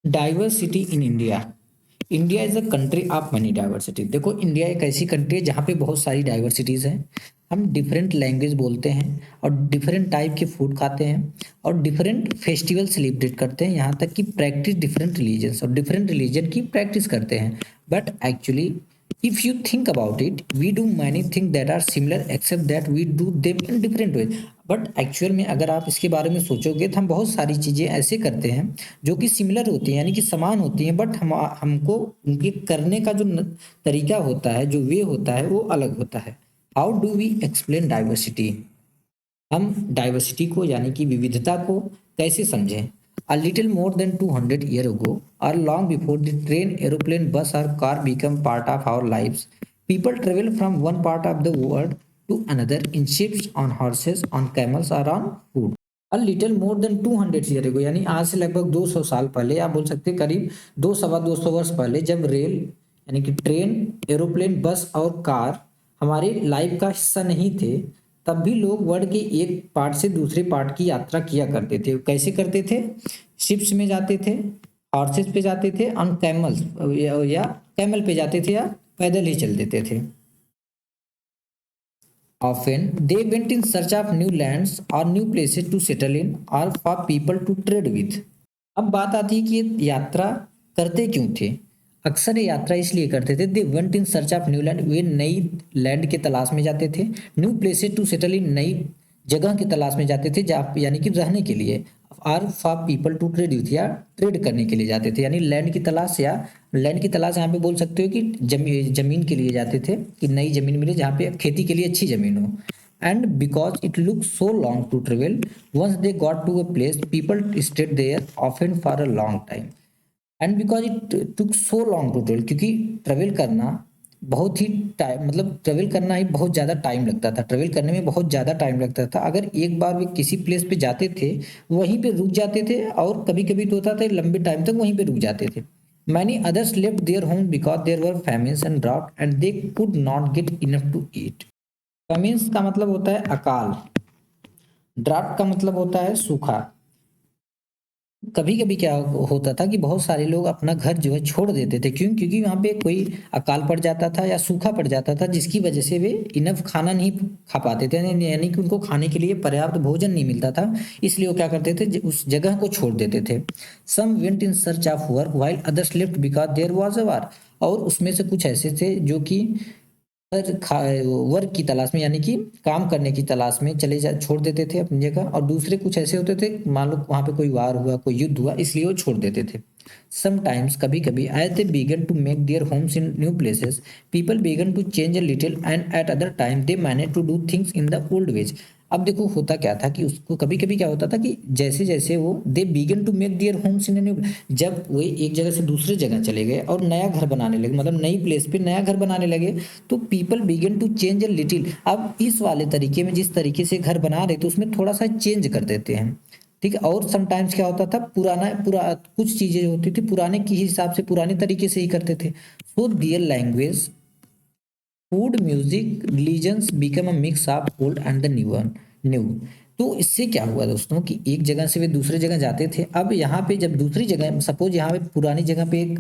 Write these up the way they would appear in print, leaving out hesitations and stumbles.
Diversity in India. India is a country of money diversity. देखो, India एक ऐसी country है जहाँ पे बहुत सारी डाइवर्सिटीज़ हैं। हम डिफरेंट लैंग्वेज बोलते हैं और डिफरेंट टाइप के फूड खाते हैं और डिफरेंट फेस्टिवल सेलिब्रेट करते हैं, यहाँ तक कि प्रैक्टिस डिफरेंट रिलीजन्स और डिफरेंट रिलीजन की प्रैक्टिस करते हैं। But actually if you think about it, we do many things that are similar except that we do them in different ways। But actual में अगर आप इसके बारे में सोचोगे तो हम बहुत सारी चीज़ें ऐसे करते हैं जो कि सिमिलर होती हैं, यानी कि समान होती हैं, बट हमको उनके करने का जो तरीका होता है, जो वे होता है, वो अलग होता है। How do we explain diversity? हम डाइवर्सिटी को यानी कि विविधता को कैसे समझें? A little more than 200 years ago, or long before the train, aeroplane, bus, or car become part of our lives, people travel from one part of the world to another in ships, on horses, on camels, or on foot. A little more than 200 years ago, यानी आज से लगभग 200 साल पहले, आप बोल सकते हैं करीब 200 वर्ष पहले, जब रेल यानी कि ट्रेन, एरोप्लेन, बस और कार हमारे लाइफ का हिस्सा नहीं थे, तब भी लोग वर्ल्ड के एक पार्ट से दूसरे पार्ट की यात्रा किया करते थे। कैसे करते थे? शिप्स में जाते थे, हॉर्सेस पे जाते थे, ऑन कैमल्स या कैमल पे जाते थे, या पैदल ही चल देते थे। Often they went in search of new lands और new places to settle in और for people to trade with. अब बात आती है कि ये यात्रा करते क्यों थे? अक्सर ये यात्रा इसलिए करते थे, they went in search of new land, वे नई लैंड के तलाश में जाते थे। New places to settle in, नई जगह की तलाश में जाते थे, जहाँ यानी कि रहने के लिए। Are for people to trade with, या ट्रेड करने के लिए जाते थे, यानी लैंड की तलाश, या लैंड की तलाश यहाँ पे बोल सकते हो कि जमीन के लिए जाते थे, कि नई जमीन मिले जहाँ पे खेती के लिए अच्छी जमीन हो। And because it looked so long to travel, once they got to a place, people stayed there often for a long time. And because it took so long to travel, क्योंकि ट्रेवल करना बहुत ही time, मतलब travel करना ही बहुत ज़्यादा time लगता था, travel करने में बहुत ज़्यादा टाइम लगता था। अगर एक बार वे किसी प्लेस पे जाते थे, वहीं पे रुक जाते थे, और कभी कभी तो होता था लंबे टाइम तक वहीं पे रुक जाते थे। Many others left their home because there were famines and drought and they could not get enough to eat. Famines का मतलब होता है अकाल, ड्राफ्ट का मतलब होता है सूखा। कभी कभी क्या होता था कि बहुत सारे लोग अपना घर जो है छोड़ देते थे, क्यों? क्योंकि वहाँ पे कोई अकाल पड़ जाता था या सूखा पड़ जाता था, जिसकी वजह से वे इनफ खाना नहीं खा पाते थे, यानी कि उनको खाने के लिए पर्याप्त भोजन नहीं मिलता था। इसलिए वो क्या करते थे, उस जगह को छोड़ देते थे। Some went in search of work while others left because there was a war. और उसमें से कुछ ऐसे थे जो कि वर्क की तलाश में, यानी कि काम करने की तलाश में छोड़ देते थे अपनी जगह, और दूसरे कुछ ऐसे होते थे, मान लो वहां पे कोई वार हुआ, कोई युद्ध हुआ, इसलिए वो छोड़ देते थे। समटाइम्स, कभी कभी, as they began to make their homes in new places, people began to change a little, and at other time they manage to do things in the old ways. अब देखो, होता क्या था कि उसको कभी कभी क्या होता था कि जैसे जैसे वो they began to make their homes in new, जब वो एक जगह से दूसरे जगह चले गए और नया घर बनाने लगे, मतलब नई प्लेस पे नया घर बनाने लगे, तो people began to change a little. अब इस वाले तरीके में, जिस तरीके से घर बना रहे थे, उसमें थोड़ा सा चेंज कर देते हैं, ठीक है। और समटाइम्स क्या होता था, कुछ चीजें होती थी पुराने के हिसाब से, पुराने तरीके से ही करते थे। So their language, food, music, religions become a mix of old and the new. तो इससे क्या हुआ दोस्तों कि एक जगह से वे दूसरे जगह जाते थे। अब यहाँ पे जब दूसरी जगह, सपोज यहाँ पे पुरानी जगह पे एक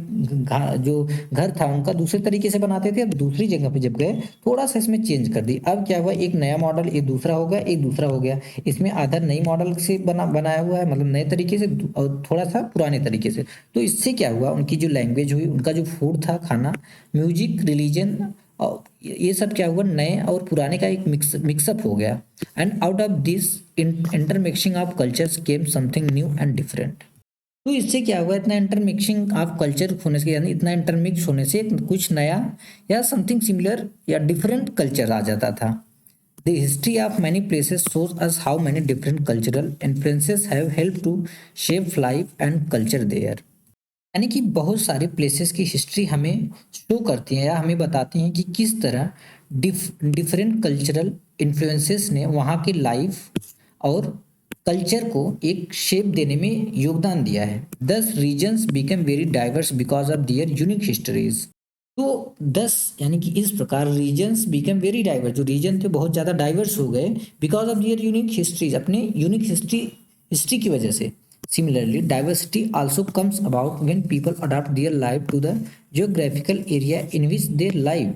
जो घर था उनका दूसरे तरीके से बनाते थे, अब दूसरी जगह पे जब गए, थोड़ा सा इसमें चेंज कर दी। अब क्या हुआ, एक नया मॉडल, एक दूसरा हो गया, एक दूसरा हो गया। इसमें आधा नई मॉडल से बनाया हुआ है, मतलब नए तरीके से, और थोड़ा सा पुराने तरीके से। तो इससे क्या हुआ, उनकी जो लैंग्वेज हुई, उनका जो फूड था, खाना, म्यूजिक, रिलीजन, और ये सब क्या हुआ, नए और पुराने का एक मिक्सअप हो गया। And out of this intermixing of cultures came something new and different. तो इससे क्या हुआ, इतना इंटरमिक्सिंग ऑफ कल्चर होने से, यानी इतना इंटरमिक्स होने से कुछ नया या समथिंग सिमिलर या डिफरेंट कल्चर आ जाता था। The history of many places shows us how many different cultural influences have help to shape life and culture there. यानी कि बहुत सारे प्लेसेस की हिस्ट्री हमें शो करती है या हमें बताती हैं कि किस तरह डिफरेंट कल्चरल इन्फ्लुएंसेस ने वहाँ की लाइफ और कल्चर को एक शेप देने में योगदान दिया है। Thus regions become very diverse because of their unique histories. तो 10 यानी कि इस प्रकार रीजन्स बिकम वेरी डाइवर्स, जो रीजन थे बहुत ज़्यादा डाइवर्स हो गए, because of their unique histories, अपने यूनिक हिस्ट्री की वजह से। Similarly, diversity also comes about when people adapt their life to the geographical area in which they live.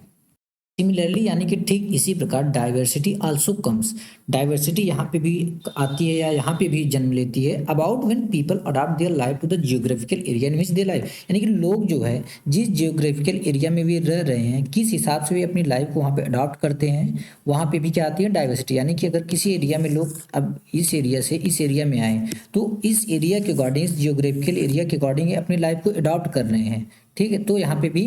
Similarly यानी कि ठीक इसी प्रकार डाइवर्सिटी आल्सो कम्स, डाइवर्सिटी यहाँ पे भी आती है या यहाँ पे भी जन्म लेती है about when people adopt their life to the geographical area in which they live, यानी कि लोग जो है जिस जियोग्राफिकल एरिया में वे रह रहे हैं किस हिसाब से वे अपनी लाइफ को वहाँ पे अडॉप्ट करते हैं, वहाँ पे भी क्या आती है डाइवर्सिटी। यानी कि अगर किसी एरिया में लोग अब इस एरिया से इस एरिया में आए तो इस एरिया के अकॉर्डिंग, इस जियोग्राफिकल एरिया के अकॉर्डिंग अपनी लाइफ को अडॉप्ट कर रहे हैं, ठीक है, तो यहाँ पे भी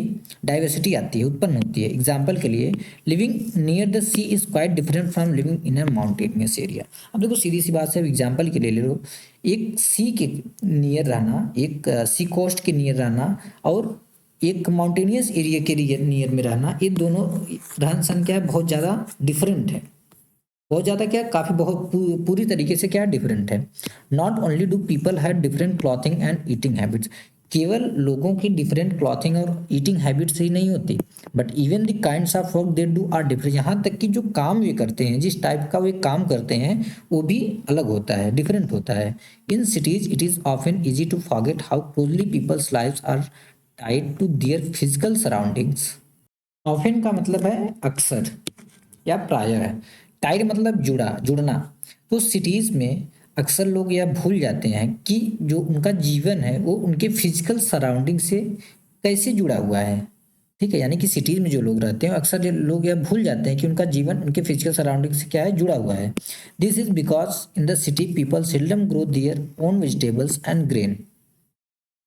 डाइवर्सिटी आती है, उत्पन्न होती है। एग्जाम्पल के लिए living near the sea is quite different from living in a mountainous area. अब देखो सीधी सी बात है, एग्जाम्पल के लिए ले लो, एक सी के नियर रहना, एक सी कोस्ट के नियर रहना और एक माउंटेनियस एरिया के नियर में रहना, ये दोनों रहन सहन क्या है, बहुत ज़्यादा डिफरेंट है, बहुत ज़्यादा क्या, काफ़ी बहुत पूरी तरीके से क्या डिफरेंट है। Not only do people have different clothing and eating habits, केवल लोगों की डिफरेंट क्लॉथिंग और ईटिंग हैबिट्स ही नहीं होती, but even the kinds of work they do are different, यहाँ तक कि जो काम वे करते हैं, जिस टाइप का वे काम करते हैं वो भी अलग होता है, डिफरेंट होता है। In cities it is often easy to forget how closely people's lives are tied to their physical surroundings. Often का मतलब है अक्सर या प्रायः है, टाइड मतलब जुड़ा, जुड़ना। तो सिटीज़ में अक्सर लोग यह भूल जाते हैं कि जो उनका जीवन है वो उनके फिजिकल सराउंडिंग से कैसे जुड़ा हुआ है, ठीक है। यानी कि सिटीज़ में जो लोग रहते हैं अक्सर जो लोग यह भूल जाते हैं कि उनका जीवन उनके फिजिकल सराउंडिंग से क्या है, जुड़ा हुआ है। This is because in the city people seldom grow their own vegetables and grain.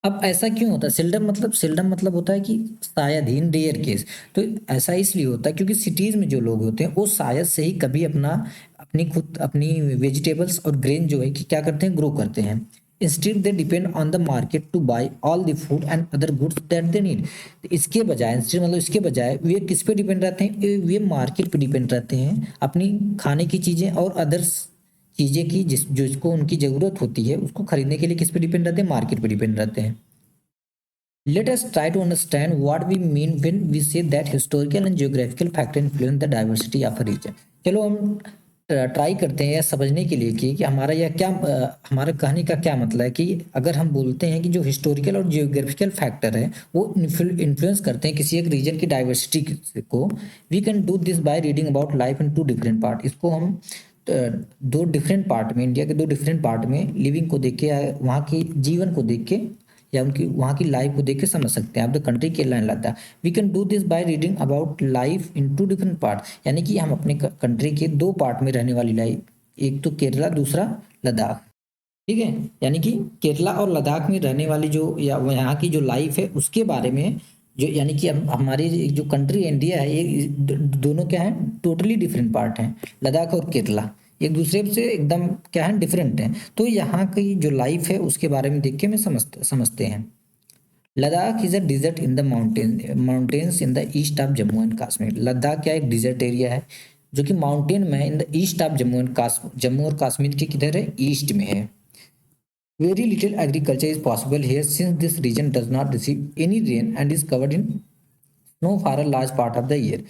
अब ऐसा क्यों होता है, सेल्डम मतलब होता है कि शायद ही, इन रेयर केस। तो ऐसा इसलिए होता है क्योंकि सिटीज़ में जो लोग होते हैं वो शायद से ही कभी अपनी वेजिटेबल्स और ग्रेन जो है कि क्या करते हैं, ग्रो करते हैं। Instead they depend on the market to buy all the food and other goods that they need. इसके बजाय, इंस्टेड मतलब इसके बजाय, वे किस पे डिपेंड रहते हैं, वे मार्केट पे डिपेंड रहते हैं अपनी खाने की चीज़ें और अदर्स चीज़ें की जिसको उनकी ज़रूरत होती है उसको खरीदने के लिए किस पे डिपेंड रहते हैं, मार्केट पे डिपेंड रहते हैं। Let us try to understand what we mean when we say that historical and geographical factor influence the diversity of a region। चलो हम ट्राई करते हैं या समझने के लिए कि हमारा यह क्या, हमारा कहने का क्या मतलब है कि अगर हम बोलते हैं कि जो हिस्टोरिकल और जियोग्राफिकल फैक्टर है वो इन्फ्लुएंस करते हैं किसी एक रीजन की डाइवर्सिटी को, we can do this by reading about life in two different part. इसको हम दो डिफरेंट पार्ट में, इंडिया के दो डिफरेंट पार्ट में लिविंग को देख के या वहाँ के जीवन को देख के या उनकी वहाँ की लाइफ को देख के समझ सकते हैं। आप the country Kerala and Ladakh, we can do this by reading about life in two different part, यानी कि हम अपने कंट्री के दो पार्ट में रहने वाली लाइफ, एक तो केरला दूसरा लद्दाख, ठीक है। यानी कि केरला और लद्दाख में रहने वाली जो या यहाँ की जो लाइफ है उसके बारे में, जो यानी कि हमारी जो कंट्री इंडिया है ये दोनों क्या है, टोटली डिफरेंट पार्ट हैं। लद्दाख और केरला एक दूसरे से एकदम क्या है, डिफरेंट हैं। तो यहाँ की जो लाइफ है उसके बारे में देख के मैं समझते हैं। Ladakh is a desert in the mountains in the east of Jammu and Kashmir. Ladakh क्या एक डिजर्ट एरिया है जो कि माउंटेन में in the east of Jammu और कश्मीर के किधर है, ईस्ट में है। Very little agriculture is possible here since this region does not receive any rain and is covered in snow for a large part of the year.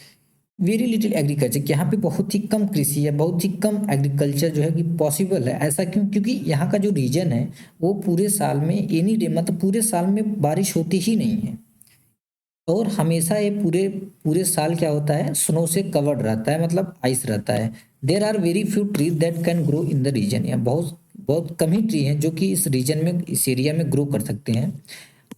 Very little agriculture, यहाँ पे बहुत ही कम कृषि है, बहुत ही कम एग्रीकल्चर जो है कि पॉसिबल है। ऐसा क्यों, क्योंकि यहाँ का जो रीजन है वो पूरे साल में एनी डे मतलब पूरे साल में बारिश होती ही नहीं है और हमेशा ये पूरे पूरे साल क्या होता है, स्नो से कवर्ड रहता है, मतलब आइस रहता है। There are very few trees that can grow in the region, या बहुत बहुत कम ही ट्री हैं जो कि इस रीजन में, इस एरिया में ग्रो कर सकते हैं।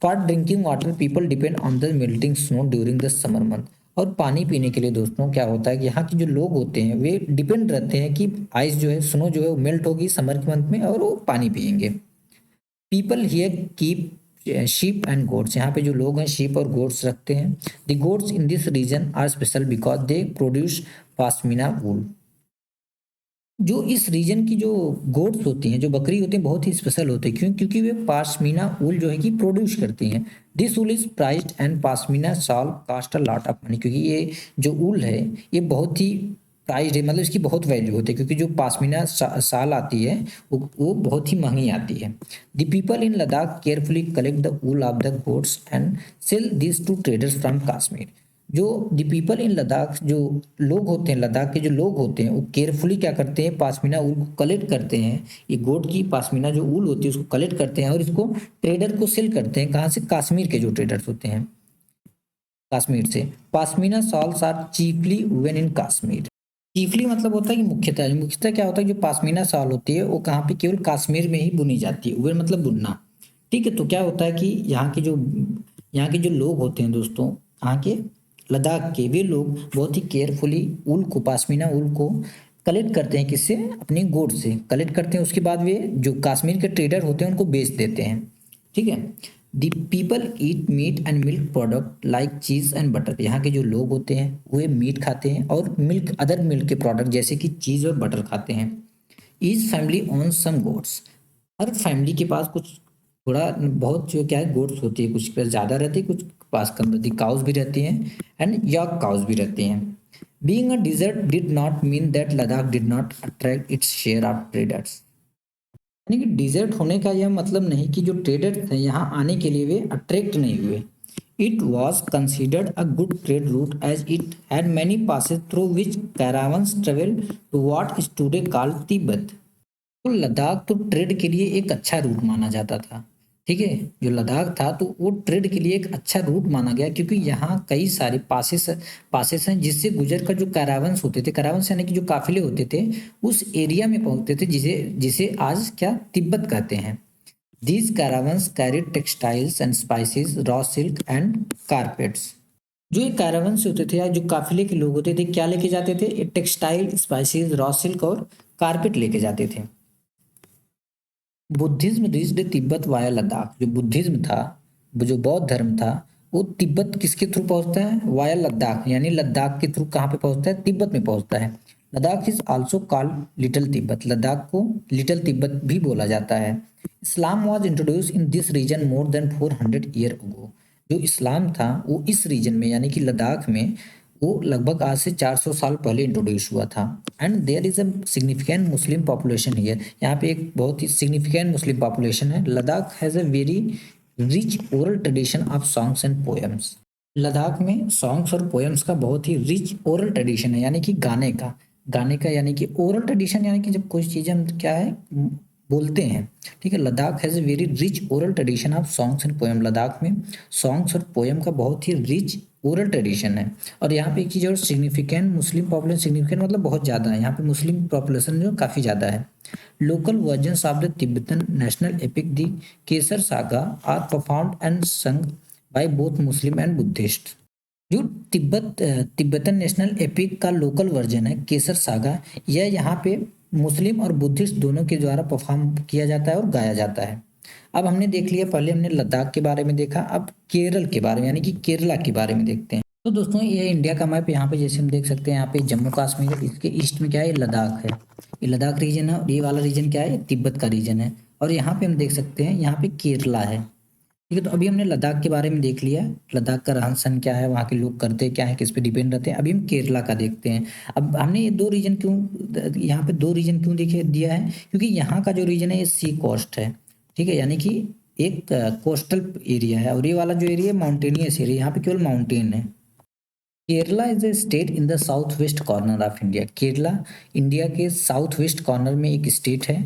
For drinking water people depend on the melting snow during the summer month. और पानी पीने के लिए दोस्तों क्या होता है कि यहाँ के जो लोग होते हैं वे डिपेंड रहते हैं कि आइस जो है, स्नो जो है वो मेल्ट होगी समर के मंथ में और वो पानी पियेंगे। People here keep sheep and goats, यहाँ पे जो लोग हैं शीप और गोट्स रखते हैं। The goats in this region are special because they produce pashmina wool. जो इस रीजन की जो गोट्स होती हैं, जो बकरी होती हैं, बहुत ही स्पेशल होती है। क्यों, क्योंकि वे पाशमीना ऊल जो है कि प्रोड्यूस करती हैं। This wool is prized and pashmina shawl cost a lot of money, क्योंकि ये जो ऊल है ये बहुत ही प्राइस्ड है, मतलब इसकी बहुत वैल्यू होती है, क्योंकि जो पाशमीना शाल आती है वो बहुत ही महंगी आती है। The people in Ladakh carefully collect the wool of the goats and sell this to traders from Kashmir. जो द पीपल इन लद्दाख, जो लोग होते हैं लद्दाख के जो लोग होते हैं, वो केयरफुली क्या करते हैं, पाशमीना ऊल को कलेक्ट करते हैं। ये गोट की पाशमीना जो ऊल होती है उसको कलेक्ट करते हैं और इसको ट्रेडर को सेल करते हैं। कहाँ से? कश्मीर के जो ट्रेडर्स होते हैं कश्मीर से। Pashmina shawls are chiefly woven in Kashmir. Chiefly मतलब होता है कि मुख्यतः, मुख्यतः क्या होता है, जो पाशमीना शॉल होती है वो कहाँ पे? केवल कश्मीर में ही बुनी जाती है। वुवन मतलब बुनना। ठीक है, तो क्या होता है कि यहाँ के जो लोग होते हैं दोस्तों, यहाँ के लद्दाख के, वे लोग बहुत ही केयरफुली ऊल को, पाशमीना ऊल को कलेक्ट करते हैं। किससे? अपनी गोट से कलेक्ट करते हैं। उसके बाद वे जो कश्मीर के ट्रेडर होते हैं उनको बेच देते हैं। ठीक है। The people eat meat and milk product like चीज एंड बटर। यहाँ के जो लोग होते हैं वे मीट खाते हैं और मिल्क, अदर मिल्क के प्रोडक्ट जैसे कि चीज और बटर खाते हैं। Each family own some goats. हर फैमिली के पास कुछ, थोड़ा बहुत जो क्या है, गोट्स होती है। कुछ के पास ज़्यादा रहती है, कुछ के पास कम रहती है। काउस भी रहती हैं एंड यॉक काउस भी रहती हैं। Being a desert did not mean that Ladakh did not attract its share of traders. यानी कि डिजर्ट होने का यह मतलब नहीं कि जो ट्रेडर्स थे यहाँ आने के लिए वे अट्रैक्ट नहीं हुए। It was considered a good trade route as it had many passes through which caravans travel to what is today called Tibet. तो लद्दाख तो ट्रेड के लिए एक अच्छा रूट माना जाता था। ठीक है, जो लद्दाख था तो वो ट्रेड के लिए एक अच्छा रूट माना गया, क्योंकि यहाँ कई सारे पासेस पासेस हैं जिससे गुजर कर जो कैरावंस होते थे, कैरावंस यानी कि जो काफिले होते थे, उस एरिया में पहुंचते थे जिसे जिसे आज क्या तिब्बत कहते हैं। These caravans carried textiles and spices, raw silk and carpets. जो ये कैरावंस होते थे या जो काफिले के लोग होते थे, क्या लेके जाते थे? टेक्सटाइल, स्पाइसेस, रॉ सिल्क और कारपेट लेके जाते थे। Buddhism reached Tibet via Ladakh. जो बुद्धिज्म था, वो जो बौद्ध धर्म था, वो तिब्बत किसके थ्रू पहुंचता है? वाया लद्दाख, यानी लद्दाख के थ्रू कहाँ पे पहुंचता है? तिब्बत में पहुंचता है। Ladakh is also called little Tibet. Ladakh को लिटिल तिब्बत भी बोला जाता है। Islam was introduce in this region more than 400 year ago. जो इस्लाम था वो इस रीजन में, यानी कि लद्दाख में, वो लगभग आज से 400 साल पहले इंट्रोड्यूस हुआ था। And there is a significant Muslim population here. यहाँ पे एक बहुत ही सिग्निफिकेंट मुस्लिम पॉपुलेशन है। Ladakh has a very rich oral tradition of songs and poems. Ladakh में सॉन्ग्स और पोएम्स का बहुत ही रिच ओरल ट्रेडिशन है, यानी कि गाने का यानी कि ओरल ट्रेडिशन, यानी कि जब कोई चीज़ हम क्या है बोलते हैं। ठीक है, Ladakh has a very rich oral tradition of songs and poem. Ladakh में सॉन्ग्स और पोएम का बहुत ही रिच ओरल ट्रेडिशन है। और यहाँ पे एक चीज़ और, सिग्निफिकेंट मुस्लिम पॉपुलेशन। सिग्निफिकेंट मतलब बहुत ज़्यादा है, यहाँ पे मुस्लिम पॉपुलेशन जो काफ़ी ज़्यादा है। Local versions of the Tibetan national epic the Kesar saga are performed and sung by both Muslim and Buddhist. जो तिब्बतन नेशनल एपिक का लोकल वर्जन है केसर सागा, यह यहाँ पे मुस्लिम और बुद्धिस्ट दोनों के द्वारा परफॉर्म किया जाता है और गाया जाता है। अब हमने देख लिया, पहले हमने लद्दाख के बारे में देखा, अब केरल के बारे में यानी कि केरला के बारे में देखते हैं। तो दोस्तों ये इंडिया का मैप, यहाँ पे जैसे हम देख सकते हैं, यहाँ पे जम्मू कश्मीर है, इसके ईस्ट में क्या है? ये लद्दाख है। ये लद्दाख रीजन है और ये वाला रीजन क्या है? ये तिब्बत का रीजन है। और यहाँ पे हम देख सकते हैं, यहाँ पे केरला है। ठीक है, तो अभी हमने लद्दाख के बारे में देख लिया। लद्दाख का रहन सहन क्या है, वहाँ के लोग करते क्या है, किस पे डिपेंड रहते हैं। अभी हम केरला का देखते हैं। अब हमने ये दो रीजन क्यों, यहाँ पे दो रीजन क्यों देखे दिया है? क्योंकि यहाँ का जो रीजन है ये सी कोस्ट है। ठीक है, यानी कि एक कोस्टल एरिया है, और ये वाला जो एरिया है माउंटेनियस एरिया, यहाँ पे केवल माउंटेन है। Kerala is a state in the south west corner of India. Kerala India के साउथ वेस्ट कॉर्नर में एक स्टेट है।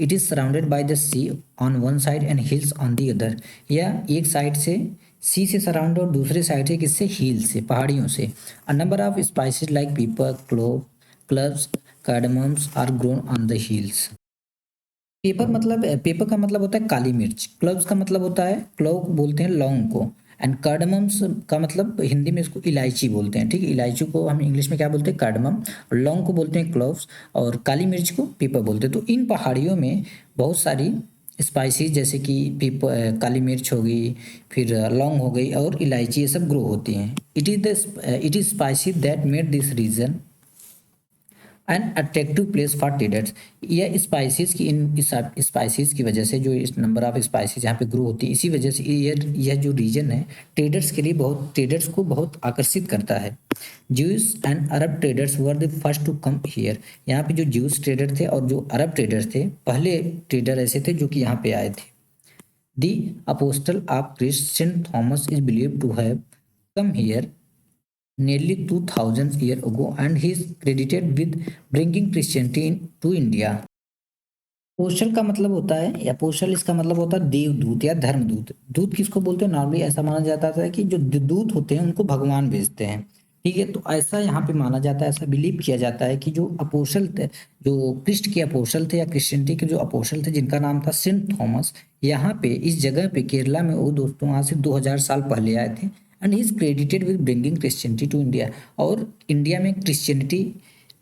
It is surrounded by the sea on one side and hills on the other. यह एक साइड से सी से surround और दूसरे साइड से किससे? हिल से, पहाड़ियों से। A number of spices like pepper, clove, cloves, cardamoms are grown on the hills. Pepper का मतलब होता है काली मिर्च। क्लोव्स का मतलब होता है, क्लोव बोलते हैं लौंग को। एंड कार्डमम्स का मतलब हिंदी में इसको इलायची बोलते हैं। ठीक है, इलायची को हम इंग्लिश में क्या बोलते हैं? कार्डमम। और लौंग को बोलते हैं क्लोव्स, और काली मिर्च को पेपर बोलते हैं। तो इन पहाड़ियों में बहुत सारी स्पाइसेस जैसे कि पेपर, काली मिर्च हो गई, फिर लौंग हो गई और इलायची, ये सब ग्रो होती हैं। It is spices that made this region an attractive place for traders. यह स्पाइसेस की, इन स्पाइसेस की वजह से, जो इस नंबर ऑफ स्पाइसेस यहाँ पे ग्रो होती है, इसी वजह से यह जो रीजन है ट्रेडर्स के लिए बहुत, ट्रेडर्स को बहुत आकर्षित करता है। Jews and Arab traders were the first to come here. यहाँ पे जो ज्यूस ट्रेडर थे और जो अरब ट्रेडर्स थे, पहले ट्रेडर ऐसे थे जो कि यहाँ पे आए थे। The apostle of Christ Saint Thomas is believe to have come here nearly 2000 years ago, and he is credited with bringing Christianity to India. पोशल का मतलब होता है, या पोशल इसका मतलब होता है देवदूत या धर्मदूत। दूत किसको बोलते हैं? नॉर्मली ऐसा माना जाता है कि जो दूत होते हैं उनको भगवान भेजते हैं। ठीक है, तो ऐसा यहाँ पे माना जाता है, ऐसा बिलीव किया जाता है कि जो अपोस्टल थे, जो क्रिस्ट के अपोस्टल थे या क्रिश्चियनिटी के जो अपोस्टल थे, जिनका नाम था सेंट थॉमस, यहाँ पे इस जगह पे केरला में वो दोस्तों आज से 2000 साल पहले आए थे। And he is credited with bringing Christianity to India. और इंडिया में क्रिश्चियनिटी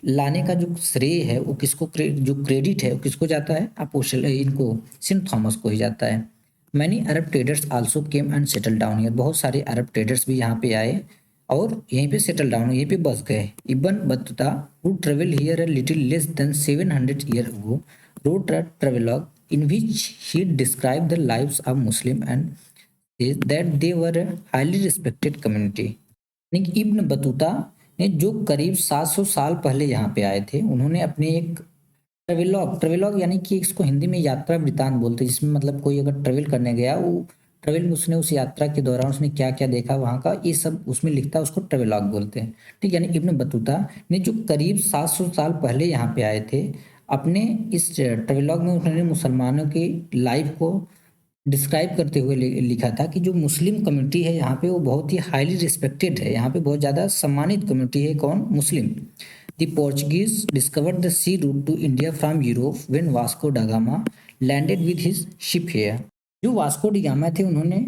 लाने का जो श्रेय है वो किसको, जो क्रेडिट है वो किसको जाता है? अपोस्टल इनको सेंट थॉमस को ही जाता है। Many Arab traders also came and settle down here. बहुत सारे अरब ट्रेडर्स भी यहाँ पे आए और यहीं पे सेटल डाउन, यहीं पे बस गए। Ibn Battuta who travel here a little less than 700 year ago wrote a travelogue in which he described the lives of Muslim and says that they were a highly respected community। यानी कि Ibn Battuta ने जो करीब 700 साल पहले यहाँ पे आए थे, उन्होंने अपने एक ट्रेवेलॉग यानी कि इसको हिंदी में यात्रा वृतांत बोलते हैं, जिसमें मतलब कोई अगर ट्रेवल करने गया, वो ट्रेवल में उसने उस यात्रा के दौरान उसने क्या क्या देखा वहाँ का, ये सब उसमें लिखता है, उसको ट्रेवेलॉग बोलते हैं। ठीक, यानी इब्न बतूता ने जो करीब 700 साल पहले यहाँ पे आए थे, अपने इस ट्रेवेलॉग में उन्होंने मुसलमानों की लाइफ को डिस्क्राइब करते हुए लिखा था कि जो मुस्लिम कम्युनिटी है यहाँ पे वो बहुत ही हाईली रिस्पेक्टेड है, यहाँ पे बहुत ज़्यादा सम्मानित कम्युनिटी है। कौन? मुस्लिम। The Portuguese discovered the sea route to India from Europe when Vasco da Gama landed with his ship here. जो वास्को डी गामा थे, उन्होंने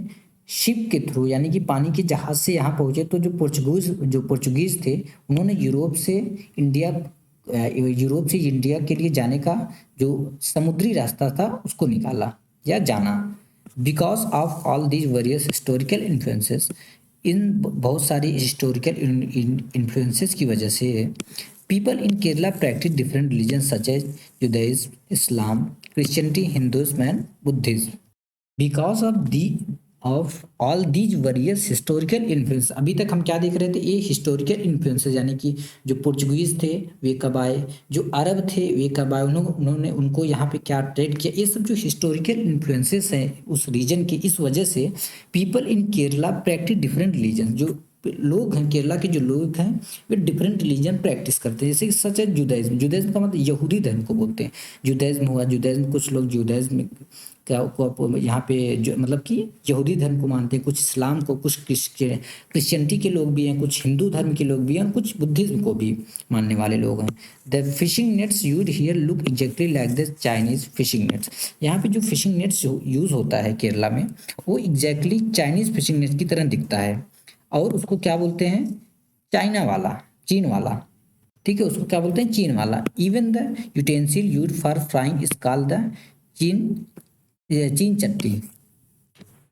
शिप के थ्रू यानी कि पानी के जहाज से यहाँ पहुंचे, तो जो पोर्चुगीज थे, उन्होंने यूरोप से इंडिया के लिए जाने का जो समुद्री रास्ता था उसको निकाला या जाना। Because of all these various historical influences, इन बहुत सारी हिस्टोरिकल इन्फ्लुएंसेस की वजह से people in Kerala practice different religion such as Judaism, Islam, Christianity, Hinduism and Buddhism. Because of all these various historical influence, अभी तक हम क्या देख रहे थे? ये हिस्टोरिकल इन्फ्लुएंसेस, यानी कि जो पोर्चुगीज थे वे कब आए, जो अरब थे वे कब आए, उन्होंने उनको यहाँ पे क्या ट्रेड किया, ये सब जो हिस्टोरिकल इन्फ्लुएंसेस हैं उस रीजन के, इस वजह से people in Kerala practice different religion, जो लोग हैं केरला के, जो लोग हैं वे डिफरेंट रिलीजन प्रैक्टिस करते हैं। जैसे सच है जुदाइज्म, जुदाइज्म का मतलब यहूदी धर्म को बोलते हैं। जुदाइज्म हुआ, जुदाइज्म कुछ लोग जुदाइज्म को यहाँ पे जो मतलब कि यहूदी धर्म को मानते हैं, कुछ इस्लाम को, कुछ क्रिश्चियनिटी के लोग भी हैं, कुछ हिंदू धर्म के लोग भी हैं, कुछ बुद्धिज्म को भी मानने वाले लोग हैं। The fishing nets use here look exactly like the Chinese fishing nets. यहाँ पे जो फिशिंग नेट्स यूज होता है केरला में, वो एग्जैक्टली चाइनीज फिशिंग नेट्स की तरह दिखता है, और उसको क्या बोलते हैं? चाइना वाला, चीन वाला। ठीक है, उसको क्या बोलते हैं? चीन वाला। Even the utensil use for frying is called the चीन चट्टी।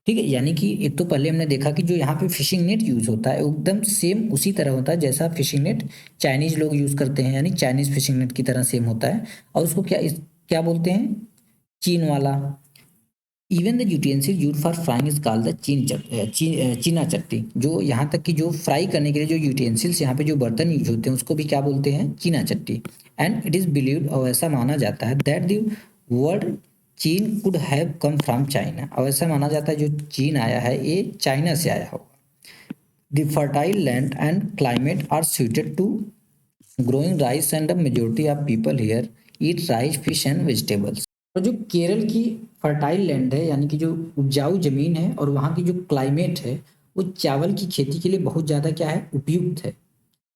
ठीक है, यानी कि एक तो पहले हमने देखा कि जो यहाँ पे फिशिंग नेट यूज होता है एकदम सेम उसी तरह होता है जैसा फिशिंग नेट चाइनीज लोग यूज करते हैं, यानी चाइनीज फिशिंग नेट की तरह सेम होता है। और उसको क्या बोलते हैं? चीन वाला। Even the utensil use for frying is called the चीना चट्टी। जो यहाँ तक कि जो फ्राई करने के लिए जो यूटेंसिल्स, यहाँ पे जो बर्तन यूज होते हैं, उसको भी क्या बोलते हैं? चीना चट्टी। एंड इट इज बिलीव्ड, और ऐसा माना जाता है, दैट द वर्ड चीन could have come from China. और ऐसा माना जाता है जो चीन आया है ये चाइना से आया होगा। The fertile land and climate are suited to growing rice and the majority of people here eat rice, fish and vegetables. और जो केरल की फर्टाइल लैंड है, यानी कि जो उपजाऊ जमीन है, और वहाँ की जो क्लाइमेट है, वो चावल की खेती के लिए बहुत ज़्यादा क्या है? उपयुक्त है।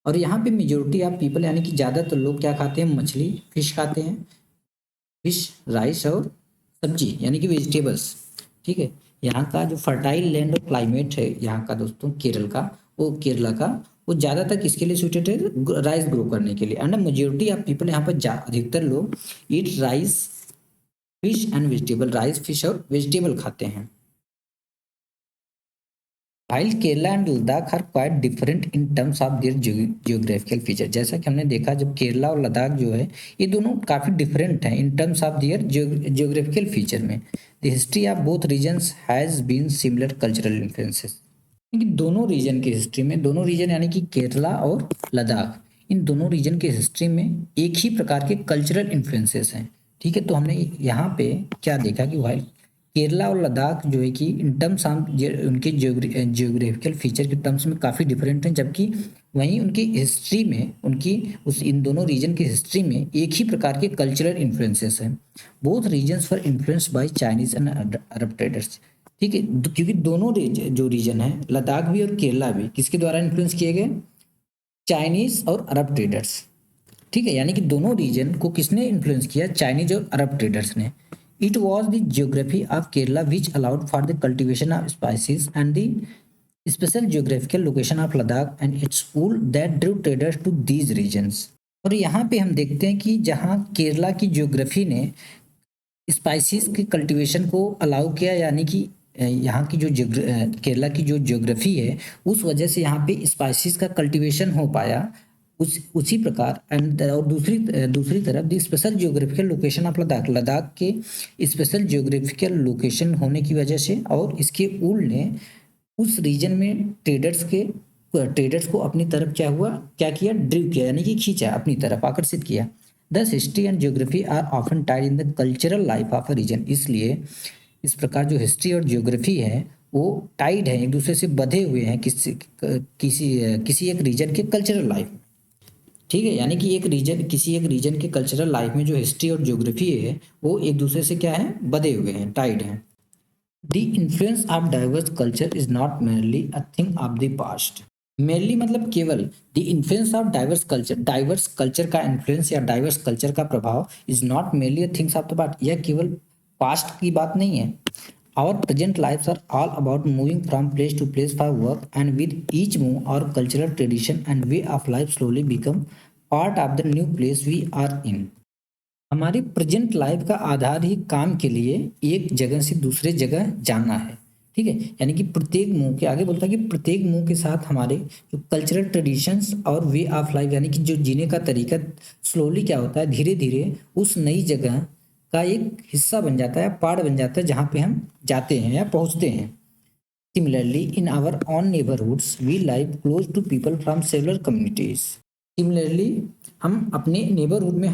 और यहाँ पे मेजोरिटी ऑफ पीपल यानी कि ज़्यादातर लोग क्या खाते हैं? मछली, फिश खाते हैं, फिश, राइस और सब्जी यानी कि वेजिटेबल्स। ठीक है, यहाँ का जो फर्टाइल लैंड और क्लाइमेट है यहाँ का दोस्तों केरला का वो ज़्यादातर किसके लिए सूटेड है? राइस ग्रो करने के लिए। एंड मेजोरिटी ऑफ पीपल यहाँ पर अधिकतर लोग ईट rice, fish and vegetable, rice, fish और वेजिटेबल खाते हैं। While Kerala and Ladakh are quite different in terms of their geographical feature, जैसा कि हमने देखा जब केरला और लद्दाख जो है ये दोनों काफ़ी डिफरेंट हैं in terms of their geographical feature में। The history of both regions has been similar cultural influences. दोनों रीजन की हिस्ट्री में, दोनों रीजन यानी कि केरला और लद्दाख, इन दोनों रीजन की हिस्ट्री में एक ही प्रकार के कल्चरल इन्फ्लुएंसेस हैं। ठीक है, तो हमने यहाँ पे क्या देखा कि वाइल केरला और लद्दाख जो है कि इन टर्म्स ऑफ उनके जियोग्राफिकल फीचर के टर्म्स में काफ़ी डिफरेंट हैं, जबकि वहीं उनकी हिस्ट्री में उनकी उस इन दोनों रीजन की हिस्ट्री में एक ही प्रकार के कल्चरल इन्फ्लुएंसेस हैं। Both regions were influenced by Chinese and Arab traders. ठीक है, क्योंकि दोनों जो रीजन है लद्दाख भी और केरला भी किसके द्वारा इन्फ्लुएंस किए गए, चाइनीज और अरब ट्रेडर्स। ठीक है, यानी कि दोनों रीजन को किसने इन्फ्लुएंस किया, चाइनीज और अरब ट्रेडर्स ने। It was the geography of Kerala which allowed for the cultivation of spices and the special geographical location of Ladakh and its wool that drew traders to these regions. और यहाँ पे हम देखते हैं कि जहाँ केरला की ज्योग्राफी ने स्पाइसेस की कल्टीवेशन को अलाउ किया, यानी कि यहाँ की जो केरला की जो ज्योग्राफी है उस वजह से यहाँ पे स्पाइसेस का कल्टीवेशन हो पाया। उसी प्रकार एंड और दूसरी तरफ the special geographical location of Ladakh, Ladakh के स्पेशल जियोग्राफिकल लोकेशन होने की वजह से और इसके ऊल ने उस रीजन में ट्रेडर्स को अपनी तरफ क्या किया ड्रिव किया, यानी कि खींचा, अपनी तरफ आकर्षित किया। Thus history and geography are often tied in the cultural life of a region. इसलिए इस प्रकार जो हिस्ट्री और ज्योग्राफी है वो टाइड है, एक दूसरे से बंधे हुए हैं किसी एक रीजन के कल्चरल लाइफ में। ठीक है, यानी कि किसी एक रीजन के कल्चरल लाइफ में जो हिस्ट्री और ज्योग्राफी है वो एक दूसरे से क्या है, बंधे हुए हैं, टाइड हैं। The influence of diverse culture is not merely a thing of the past. Merely मतलब केवल the influence of diverse culture का इन्फ्लुएंस या डाइवर्स कल्चर का प्रभाव is not merely a things of the past, यह केवल past की बात नहीं है। Our present lives are all about moving from place to place for work and with each move our cultural tradition and way of life slowly become part of the new place we are in. हमारी present life का आधार ही काम के लिए एक जगह से दूसरे जगह जाना है। ठीक है, यानी कि प्रत्येक मूव के आगे बोलता है कि प्रत्येक मूव के साथ हमारे जो कल्चरल ट्रेडिशंस और वे ऑफ लाइफ, यानी कि जो जीने का तरीका स्लोली क्या होता है, धीरे धीरे उस नई जगह का एक हिस्सा बन जाता है, पार्ट बन जाता है जहाँ पे हम जाते हैं या पहुँचते हैं। Similarly in our own neighbourhoods we live close to people from several communities. Similarly हम अपने नेबरहुड में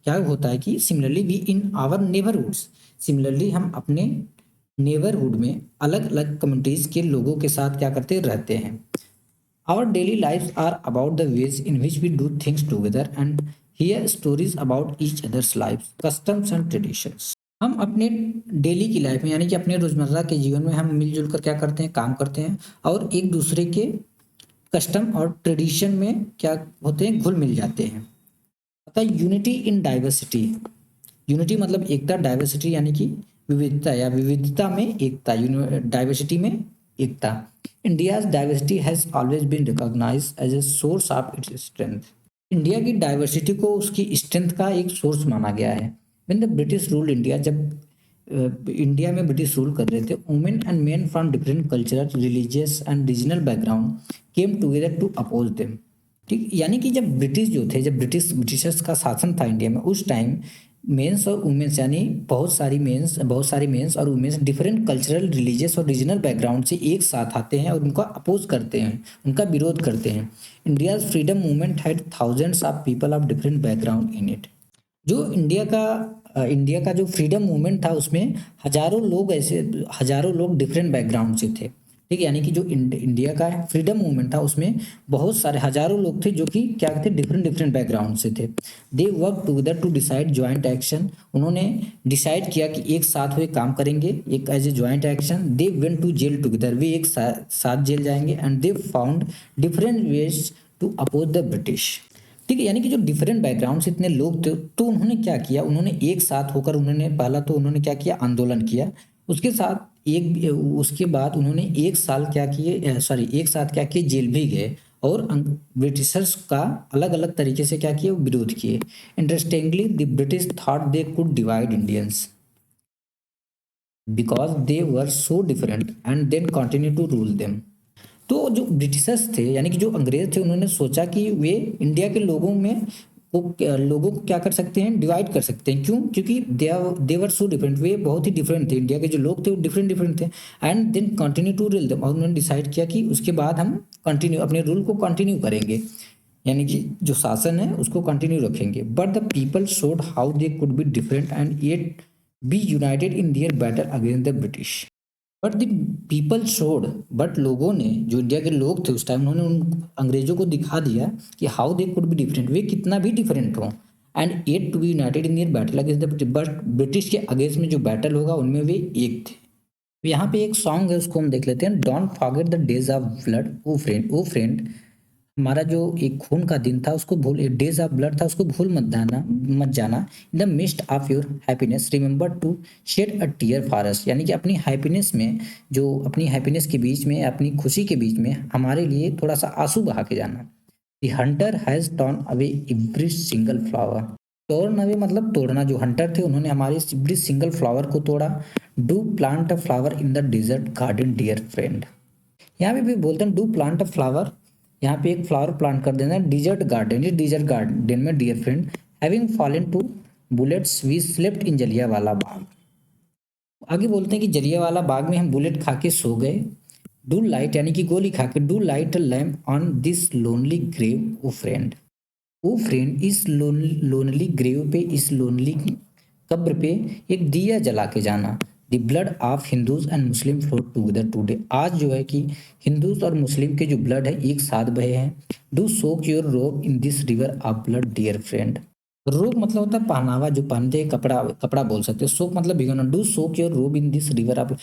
क्या होता है कि similarly we in our neighbourhoods, similarly हम अपने नेबरहुड में अलग अलग कम्युनिटीज के लोगों के साथ क्या करते रहते हैं। Our daily life are about the ways in which we do things together and hear stories about each other's life, customs and traditions. हम अपने डेली की लाइफ में, यानी कि अपने रोजमर्रा के जीवन में हम मिलजुल कर क्या करते हैं, काम करते हैं और एक दूसरे के कस्टम और ट्रेडिशन में क्या होते हैं, घुल मिल जाते हैं। अतः यूनिटी इन डाइवर्सिटी, यूनिटी मतलब एकता, डाइवर्सिटी यानी कि विविधता या विविधता में एकता, डाइवर्सिटी में एकता। India's diversity has always been recognised as a source of its strength. India की डाइवर्सिटी को उसकी स्ट्रेंथ का एक सोर्स माना गया है। When the British rule India, जब इंडिया में ब्रिटिश रूल कर रहे थे, women and men from different cultural, religious and regional background came together to oppose them. ठीक, यानी कि जब ब्रिटिशर्स का शासन था इंडिया में, उस टाइम मेंस और वुमेन्स, यानी बहुत सारे मेंस और वुमेन्स डिफरेंट कल्चरल, रिलीजियस और रीजनल बैकग्राउंड से एक साथ आते हैं और उनका अपोज करते हैं, उनका विरोध करते हैं। India's freedom movement had thousands of people of different background in it. जो इंडिया का जो फ्रीडम मूवमेंट था उसमें हजारों लोग डिफरेंट बैकग्राउंड से थे। ठीक है, यानी कि जो इंडिया का फ्रीडम मूवमेंट था उसमें बहुत सारे हजारों लोग थे जो कि क्या थे, डिफरेंट बैकग्राउंड से थे। They work together to decide joint action, उन्होंने डिसाइड किया कि एक साथ हुए काम करेंगे, एक as a joint action. They went to jail together, वे एक साथ जेल जाएंगे। And they found different ways to oppose the British. ठीक है, यानी कि जो डिफरेंट बैकग्राउंड से इतने लोग थे तो उन्होंने क्या किया, उन्होंने एक साथ होकर उन्होंने क्या किया, आंदोलन किया। उसके बाद उन्होंने एक साथ क्या किए, जेल भी गए और ब्रिटिशर्स का अलग अलग तरीके से क्या किए, विरोध किए। Interestingly the British thought they could divide Indians because they were so different and then continue to rule them. तो जो ब्रिटिशर्स थे, यानी कि जो अंग्रेज थे, उन्होंने सोचा कि वे इंडिया के लोगों को क्या कर सकते हैं, डिवाइड कर सकते हैं। क्यों? क्योंकि दे वर सो डिफरेंट, वे बहुत ही डिफरेंट थे, इंडिया के जो लोग थे वो डिफरेंट थे। And then continue to rule them, और उन्होंने डिसाइड किया कि उसके बाद हम अपने रूल को कंटिन्यू करेंगे, यानी कि जो शासन है उसको कंटिन्यू रखेंगे। But the people showed how they could be different and yet be united in their battle against the British. But the people showed, but लोगों ने, जो इंडिया के लोग थे उस टाइम, उन्होंने उन अंग्रेजों को दिखा दिया कि how they could be different, वे कितना भी डिफरेंट हो, and at to be united in their battle against the British, but British के अगेंस्ट में जो बैटल होगा उनमें वे एक थे। यहाँ पे एक सॉन्ग है, उसको हम देख लेते हैं, don't forget the days of blood, o friend, हमारा जो एक खून का दिन था उसको भूल, डेज ऑफ ब्लड था उसको भूल मत जाना, in the mist of your happiness remember to shed a tear for us, यानी कि अपनी हैप्पीनेस में, जो अपनी हैप्पीनेस के बीच में, अपनी खुशी के बीच में हमारे लिए थोड़ा सा आंसू बहा के जाना। The Hunter has torn away every single flower, torn away मतलब तोड़ना, जो हंटर थे उन्होंने हमारे एवरी सिंगल फ्लावर को तोड़ा। Do plant a flower in the desert garden dear friend, यहाँ पे भी बोलते हैं डू प्लांट अ फ्लावर, यहाँ पे एक फ्लावर प्लांट कर देना, डिजर्ट गार्डन, डिजर्ट गार्डन में dear friend, having fallen to bullets we slept in Jallianwala Bagh, आगे बोलते हैं कि जलियांवाला बाग में हम बुलेट खा के सो गए। डू लाइट यानी कि गोली खा के, do light a lamp on this lonely grave o friend, o friend इस लोनली ग्रेव पे, इस लोनली कब्र पे एक दिया जला के जाना। The blood of Hindus and Muslim flow together today, आज जो है कि हिंदूज और मुस्लिम के जो ब्लड है एक साथ बहे हैं। Do soak your robe in this river of blood dear friend, robe मतलब होता है पहनावा, जो पहनते हैं कपड़ा, कपड़ा बोल सकते हो, सोक मतलब भिगोना, do soak your robe in this river of,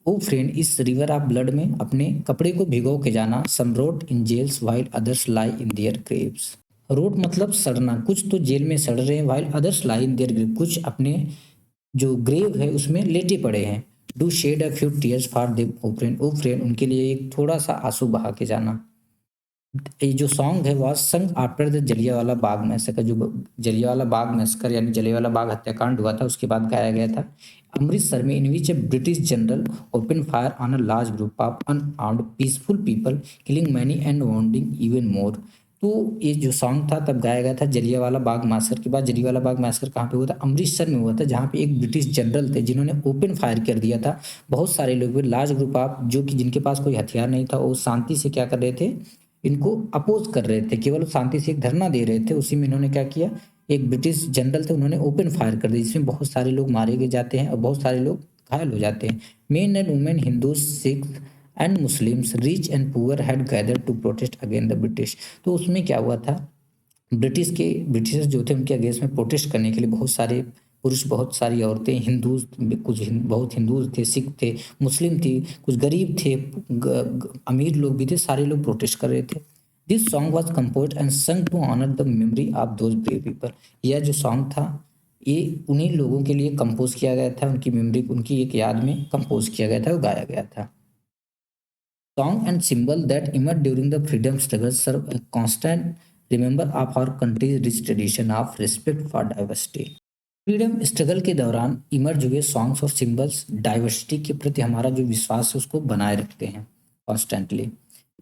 O friend इस रिवर ऑफ ब्लड में अपने कपड़े को भिगो के जाना। Some rot in jails while others lie in their graves, rot मतलब सड़ना, कुछ तो जेल में सड़ रहे हैं, while others lie in their grave, कुछ अपने जो ग्रेव है उसमें लेटे पड़े हैं। Do shed a few tears for them O friend, उनके लिए एक थोड़ा सा आंसू बहा के जाना। ये जो सॉन्ग है वह संग after the Jallianwala Bagh massacre, जो जलियांवाला बाग मैसेकर यानी जलियांवाला बाग हत्याकांड हुआ था उसके बाद गाया गया था अमृतसर में, in which a British general open fire on a large group of unarmed peaceful people killing many and wounding even more. तो ये जो सॉन्ग था तब गाया गया था जलियांवाला बाग मैसेकर के बाद। जलियांवाला बाग मैसेकर कहाँ पे हुआ था? अमृतसर में हुआ था, जहाँ पे एक ब्रिटिश जनरल थे जिन्होंने ओपन फायर कर दिया था। बहुत सारे लोग, लार्ज ग्रुप ऑफ, जो कि जिनके पास कोई हथियार नहीं था, वो शांति से क्या कर रहे थे, इनको अपोज कर रहे थे, केवल शांति से एक धरना दे रहे थे। उसी में इन्होंने क्या किया, एक ब्रिटिश जनरल थे उन्होंने ओपन फायर कर दी, जिसमें बहुत सारे लोग मारे गए जाते हैं और बहुत सारे लोग घायल हो जाते हैं। Men and women, Hindu, Sikh and Muslims, rich and poor had gather to protest against the British. तो उसमें क्या हुआ था, ब्रिटिशर्स जो थे उनके अगेंस्ट में प्रोटेस्ट करने के लिए बहुत सारे पुरुष, बहुत सारी औरतें, हिंदूज, बहुत हिंदूज थे, सिख थे, मुस्लिम थी, कुछ गरीब थे, अमीर लोग भी थे, सारे लोग प्रोटेस्ट कर रहे थे। This song was compose and sung to honour the memory of those brave people, यह जो सॉन्ग था ये उन्हीं लोगों के लिए कंपोज किया गया था, उनकी मेमोरी, उनकी एक याद में कंपोज किया गया था, वो गाया गया था। Song and symbol that emerged during the freedom struggle serve a constant remember of our country's rich tradition of respect for diversity. Freedom struggle के दौरान इमर्ज हुए सॉन्ग्स और सिंबल्स डाइवर्सिटी के प्रति हमारा जो विश्वास है उसको बनाए रखते हैं constantly.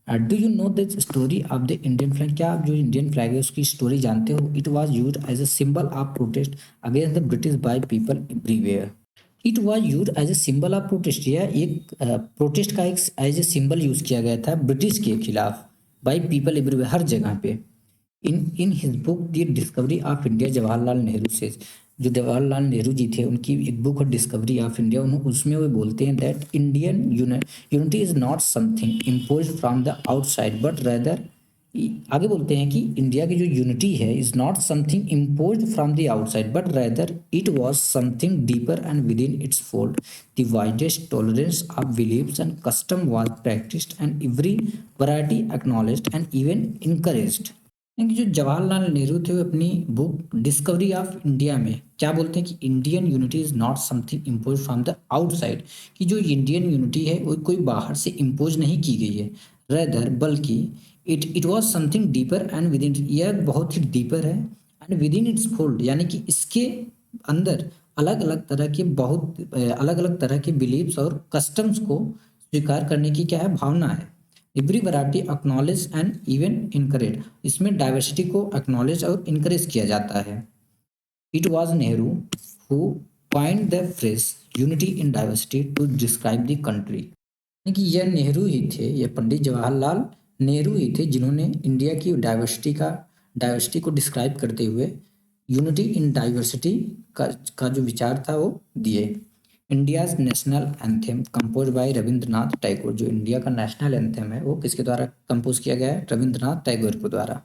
Do you know the story of the Indian flag, क्या आप जो इंडियन फ्लैग है उसकी स्टोरी जानते हो? It was use as a symbol of protest against the British by people everywhere, it was use as a symbol of protest, या एक protest का एक एज ए सिंबल यूज किया गया था ब्रिटिश के खिलाफ, बाई पीपल एवरीवेयर, हर जगह पे। In his book the discovery of India, Jawaharlal Nehru से, जो जवाहरलाल नेहरू जी थे उनकी एक बुक है डिस्कवरी ऑफ इंडिया, उसमें वो बोलते हैं that Indian unity is not something impose from the outside but rather, आगे बोलते हैं कि इंडिया की जो यूनिटी है is not something imposed from the outside but rather it was something deeper and within its fold, the widest tolerance of beliefs and custom was practised and every variety acknowledged and even encouraged. यानी कि जो जवाहरलाल नेहरू थे वो अपनी book discovery of India में क्या बोलते हैं कि Indian unity is not something impose from the outside, कि जो इंडियन यूनिटी है वो कोई बाहर से इम्पोज नहीं की गई है, रेदर बल्कि it was something deeper and with in, यह बहुत ही डीपर है, and within its fold यानी कि इसके अंदर अलग अलग तरह के, बहुत अलग अलग तरह के बिलीव्स और कस्टम्स को स्वीकार करने की क्या है, भावना है। Every variety acknowledge and even encourage, इसमें डाइवर्सिटी को एक्नॉलेज और इनकरेज किया जाता है। It was Nehru who coined the phrase unity in diversity to describe the country, कि यह नेहरू ही थे, यह पंडित जवाहरलाल नेहरू ही थे जिन्होंने इंडिया की डाइवर्सिटी को डिस्क्राइब करते हुए यूनिटी इन डाइवर्सिटी का जो विचार था वो दिए। India's national anthem compose bye Rabindranath Tagore. जो इंडिया का नेशनल एंथम है वो किसके द्वारा कंपोज किया गया है? रविंद्रनाथ टैगोर के द्वारा।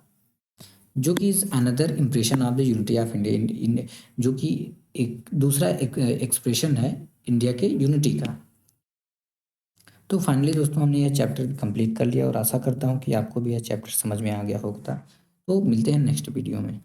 जो कि is another impression of the unity of India, जो कि एक दूसरा एक्सप्रेशन है इंडिया के यूनिटी का। तो फाइनली दोस्तों हमने यह चैप्टर कंप्लीट कर लिया और आशा करता हूँ कि आपको भी यह चैप्टर समझ में आ गया होगा। तो मिलते हैं नेक्स्ट वीडियो में।